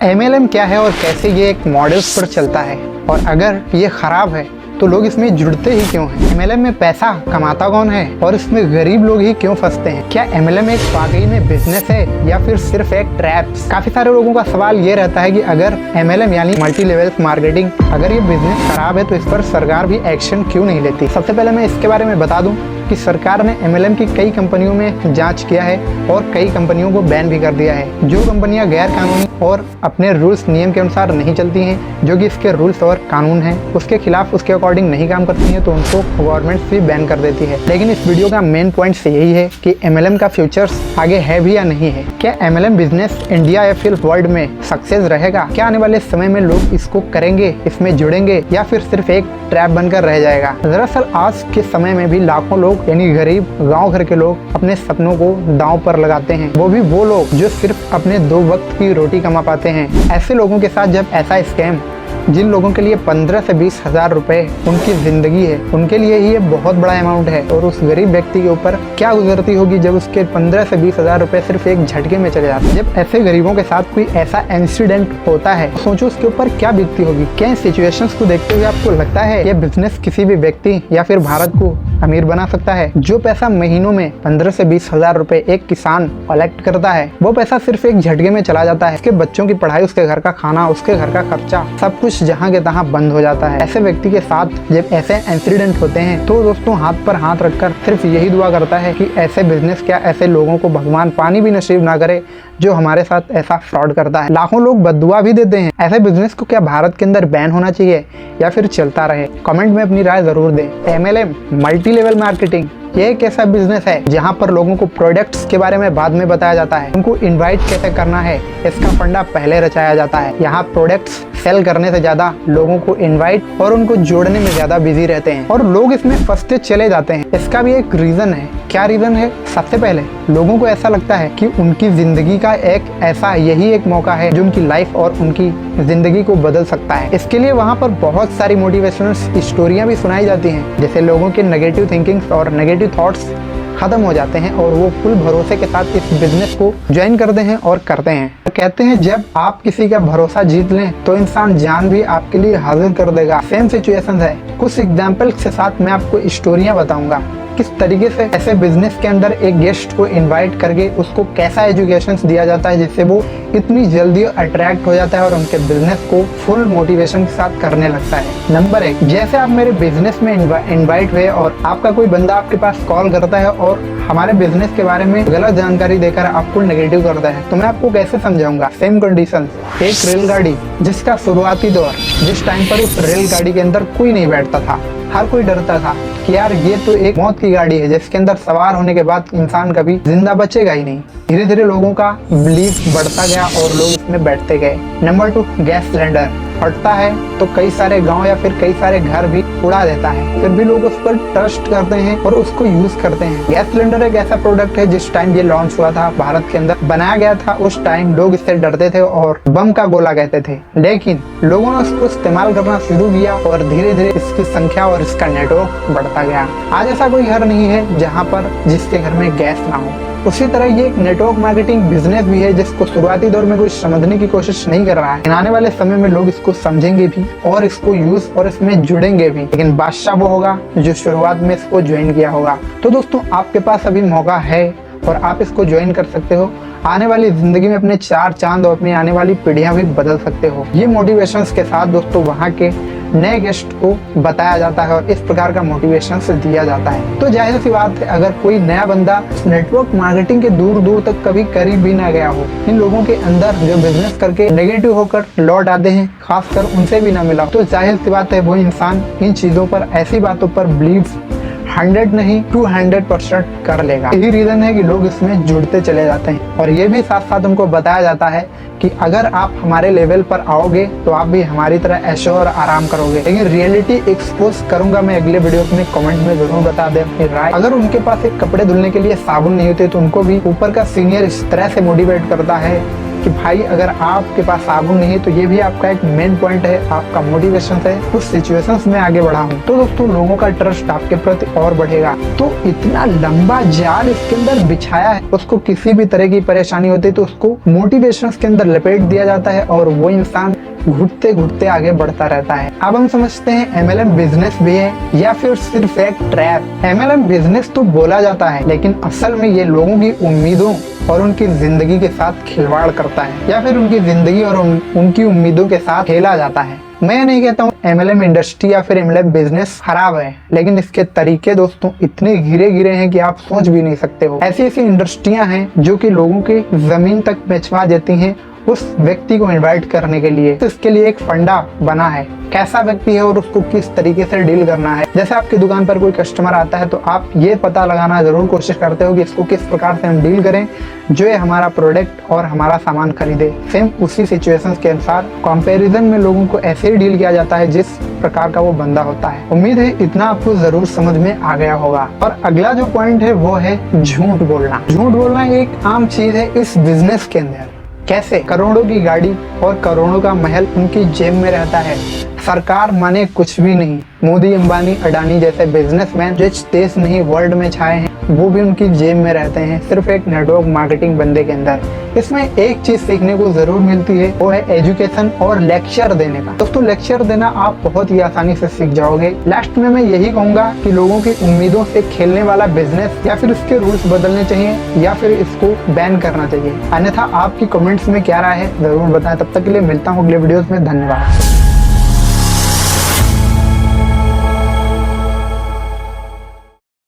MLM क्या है और कैसे ये एक मॉडल्स पर चलता है, और अगर ये खराब है तो लोग इसमें जुड़ते ही क्यों हैं? MLM में पैसा कमाता कौन है और इसमें गरीब लोग ही क्यों फंसते हैं? क्या MLM एक वाकई में बिजनेस है या फिर सिर्फ एक ट्रैप? काफी सारे लोगों का सवाल ये रहता है कि अगर MLM यानी मल्टी लेवल मार्केटिंग अगर ये बिजनेस खराब है तो इस पर सरकार भी एक्शन क्यों नहीं लेती। सबसे पहले मैं इसके बारे में बता दूं कि सरकार ने MLM की कई कंपनियों में जांच किया है और कई कंपनियों को बैन भी कर दिया है। जो कंपनियां गैर कानूनी और अपने रूल्स नियम के अनुसार नहीं चलती हैं, जो कि इसके रूल्स और कानून हैं उसके खिलाफ उसके अकॉर्डिंग नहीं काम करती हैं, तो उनको गवर्नमेंट भी बैन कर देती है। लेकिन इस वीडियो का मेन पॉइंट यही है कि MLM का फ्यूचर्स आगे है भी या नहीं है। क्या MLM बिजनेस इंडिया या फिर वर्ल्ड में सक्सेस रहेगा? क्या आने वाले समय में लोग इसको करेंगे, इसमें जुड़ेंगे, या फिर सिर्फ एक ट्रैप बनकर रह जाएगा? दरअसल आज के समय में भी लाखों लोग यानी गरीब गांव घर के लोग अपने सपनों को दांव पर लगाते हैं, वो भी वो लोग जो सिर्फ अपने 2 वक्त की रोटी कमा पाते हैं। ऐसे लोगों के साथ जब ऐसा स्कैम, जिन लोगों के लिए 15 से 20 हजार रुपए उनकी जिंदगी है, उनके लिए ही ये बहुत बड़ा अमाउंट है, और उस गरीब व्यक्ति के ऊपर क्या गुजरती होगी जब उसके 15 से 20 हजार रुपए सिर्फ एक झटके में चले जाते हैं। जब ऐसे गरीबों के साथ कोई ऐसा इंसिडेंट होता है, सोचो उसके ऊपर क्या बीतती होगी। क्या इन सिचुएशंस को देखते हुए आपको लगता है ये बिजनेस किसी भी व्यक्ति या फिर भारत को अमीर बना सकता है? जो पैसा महीनों में 15 से 20 हजार रुपए एक किसान कलेक्ट करता है, वो पैसा सिर्फ एक झटके में चला जाता है। उसके बच्चों की पढ़ाई, उसके घर का खाना, उसके घर का खर्चा, सब कुछ जहाँ के तहाँ बंद हो जाता है। ऐसे व्यक्ति के साथ जब ऐसे इंसिडेंट होते हैं तो दोस्तों हाथ पर हाथ रखकर सिर्फ यही दुआ करता है कि ऐसे बिजनेस, क्या ऐसे लोगों को भगवान पानी भी नसीब ना करे जो हमारे साथ ऐसा फ्रॉड करता है। लाखों लोग बद्दुआ भी देते हैं। ऐसे बिजनेस को क्या भारत के अंदर बैन होना चाहिए या फिर चलता रहे? कमेंट में अपनी राय जरूर दें। MLM मल्टी लेवल मार्केटिंग ये एक ऐसा बिजनेस है जहां पर लोगों को प्रोडक्ट्स के बारे में बाद में बताया जाता है, उनको इनवाइट कैसे करना है इसका फंडा पहले रचाया जाता है। यहाँ प्रोडक्ट्स सेल करने से ज्यादा लोगों को इनवाइट और उनको जोड़ने में ज्यादा बिजी रहते हैं, और लोग इसमें फंसते चले जाते हैं। इसका भी एक रीजन है। क्या रीजन है? सबसे पहले लोगों को ऐसा लगता है कि उनकी जिंदगी का यही एक मौका है जो उनकी लाइफ और उनकी जिंदगी को बदल सकता है। इसके लिए वहाँ पर बहुत सारी मोटिवेशनल स्टोरियां भी सुनाई जाती हैं, जैसे लोगों के नेगेटिव थिंकिंग्स और नेगेटिव थॉट्स खत्म हो जाते हैं और वो फुल भरोसे के साथ इस बिजनेस को ज्वाइन करते हैं और करते हैं। कहते हैं जब आप किसी का भरोसा जीत लें तो इंसान जान भी आपके लिए हाजिर कर देगा। सेम सिचुएशन है। कुछ एग्जाम्पल्स के साथ मैं आपको स्टोरियां बताऊंगा किस तरीके से ऐसे बिजनेस के अंदर एक गेस्ट को इनवाइट करके उसको कैसा एजुकेशन दिया जाता है जिससे वो इतनी जल्दी अट्रैक्ट हो जाता है और उनके बिजनेस को फुल मोटिवेशन के साथ करने लगता है। नंबर 1, जैसे आप मेरे बिजनेस में इनवाइट हुए और आपका कोई बंदा आपके पास कॉल करता है और हमारे बिजनेस के बारे में गलत जानकारी देकर आपको नेगेटिव करता है, तो मैं आपको कैसे समझाऊंगा। सेम कंडीशन, एक रेलगाड़ी जिसका शुरुआती दौर, जिस टाइम पर उस रेलगाड़ी के अंदर कोई नहीं बैठता था, हर कोई डरता था कि यार ये तो एक मौत की गाड़ी है जिसके अंदर सवार होने के बाद इंसान कभी जिंदा बचेगा ही नहीं। धीरे धीरे लोगों का बिलीफ बढ़ता गया और लोग इसमें बैठते गए। नंबर 2, गैस सिलेंडर फटता है तो कई सारे गांव या फिर कई सारे घर भी उड़ा देता है, फिर भी लोग उस पर ट्रस्ट करते हैं और उसको यूज करते हैं। गैस सिलेंडर एक ऐसा प्रोडक्ट है जिस टाइम ये लॉन्च हुआ था, भारत के अंदर बनाया गया था, उस टाइम लोग इससे डरते थे और बम का गोला कहते थे। लेकिन लोगों ने उसको इस्तेमाल करना शुरू किया और धीरे धीरे इसकी संख्या और इसका नेटवर्क बढ़ता गया। आज ऐसा कोई घर नहीं है जहाँ पर जिसके घर में गैस ना हो। उसी तरह ये एक नेटवर्क मार्केटिंग बिजनेस भी है जिसको शुरुआती दौर में कोई समझने की कोशिश नहीं कर रहा है। आने वाले समय में लोग इसको समझेंगे भी और इसको यूज और इसमें जुड़ेंगे भी, लेकिन बादशाह वो होगा जो शुरुआत में इसको ज्वाइन किया होगा। तो दोस्तों आपके पास अभी मौका है और आप इसको ज्वाइन कर सकते हो। आने वाली जिंदगी में अपने 4 चांद और अपनी आने वाली पीढ़ियां भी बदल सकते हो। ये मोटिवेशंस के साथ दोस्तों वहाँ के नए गेस्ट को बताया जाता है और इस प्रकार का मोटिवेशन से दिया जाता है। तो जाहिर सी बात है अगर कोई नया बंदा नेटवर्क मार्केटिंग के दूर दूर तक कभी करीब भी ना गया हो, इन लोगों के अंदर जो बिजनेस करके नेगेटिव होकर लौट आते हैं, खासकर उनसे भी ना मिला, तो जाहिर सी बात है वो इंसान इन चीजों पर, ऐसी बातों पर बिलीव 100 नहीं 200% कर लेगा। यही रीजन है कि लोग इसमें जुड़ते चले जाते हैं। और ये भी साथ साथ उनको बताया जाता है कि अगर आप हमारे लेवल पर आओगे तो आप भी हमारी तरह ऐशो और आराम करोगे। लेकिन रियलिटी एक्सपोज करूंगा मैं अगले वीडियो में, कमेंट में जरूर बता दें अपनी राय। अगर उनके पास एक कपड़े धुलने के लिए साबुन नहीं होते तो उनको भी ऊपर का सीनियर इस तरह से मोटिवेट करता है कि भाई अगर आपके पास साबुन नहीं है तो ये भी आपका एक मेन पॉइंट है, आपका मोटिवेशन है उस सिचुएशंस में आगे बढ़ा हूँ। तो दोस्तों लोगों का ट्रस्ट आपके प्रति और बढ़ेगा। तो इतना लंबा जाल इसके अंदर बिछाया है, उसको किसी भी तरह की परेशानी होती है तो उसको मोटिवेशन के अंदर लपेट दिया जाता है और वो इंसान घुटते घुटते आगे बढ़ता रहता है। अब हम समझते हैं MLM बिजनेस भी है या फिर सिर्फ एक ट्रैप। MLM बिजनेस तो बोला जाता है लेकिन असल में ये लोगों की उम्मीदों और उनकी जिंदगी के साथ खिलवाड़ करता है या फिर उनकी जिंदगी और उनकी उम्मीदों के साथ खेला जाता है। मैं नहीं कहता हूँ MLM इंडस्ट्री या फिर MLM बिजनेस खराब है, लेकिन इसके तरीके दोस्तों इतने गिरे गिरे हैं कि आप सोच भी नहीं सकते हो। ऐसी ऐसी इंडस्ट्रियां हैं जो कि लोगों की जमीन तक बेचवा देती हैं उस व्यक्ति को इनवाइट करने के लिए। तो इसके लिए एक फंडा बना है, कैसा व्यक्ति है और उसको किस तरीके से डील करना है। जैसे आपकी दुकान पर कोई कस्टमर आता है तो आप ये पता लगाना जरूर कोशिश करते हो कि इसको किस प्रकार से हम डील करें जो ये हमारा प्रोडक्ट और हमारा सामान खरीदे। सेम उसी सिचुएशंस के अनुसार कंपैरिजन में लोगों को ऐसे ही डील किया जाता है जिस प्रकार का वो बंदा होता है। उम्मीद है इतना आपको जरूर समझ में आ गया होगा। और अगला जो पॉइंट है वो है झूठ बोलना। झूठ बोलना एक आम चीज है इस बिजनेस के अंदर। कैसे? करोड़ों की गाड़ी और करोड़ों का महल उनकी जेब में रहता है, सरकार माने कुछ भी नहीं। मोदी, अंबानी, अडानी जैसे बिजनेसमैन जो देश नहीं वर्ल्ड में छाए हैं वो भी उनकी जेब में रहते हैं, सिर्फ एक नेटवर्क मार्केटिंग बंदे के अंदर। इसमें एक चीज सीखने को जरूर मिलती है, वो है एजुकेशन और लेक्चर देने का। दोस्तों लेक्चर देना आप बहुत ही आसानी से सीख जाओगे। लास्ट में मैं यही कहूंगा कि लोगों की उम्मीदों से खेलने वाला बिजनेस या फिर इसके रूल्स बदलने चाहिए या फिर इसको बैन करना चाहिए। अन्यथा आपकी कमेंट्स में क्या राय है जरूर बताएं। तब तक के लिए मिलता हूँ अगले वीडियोस में। धन्यवाद।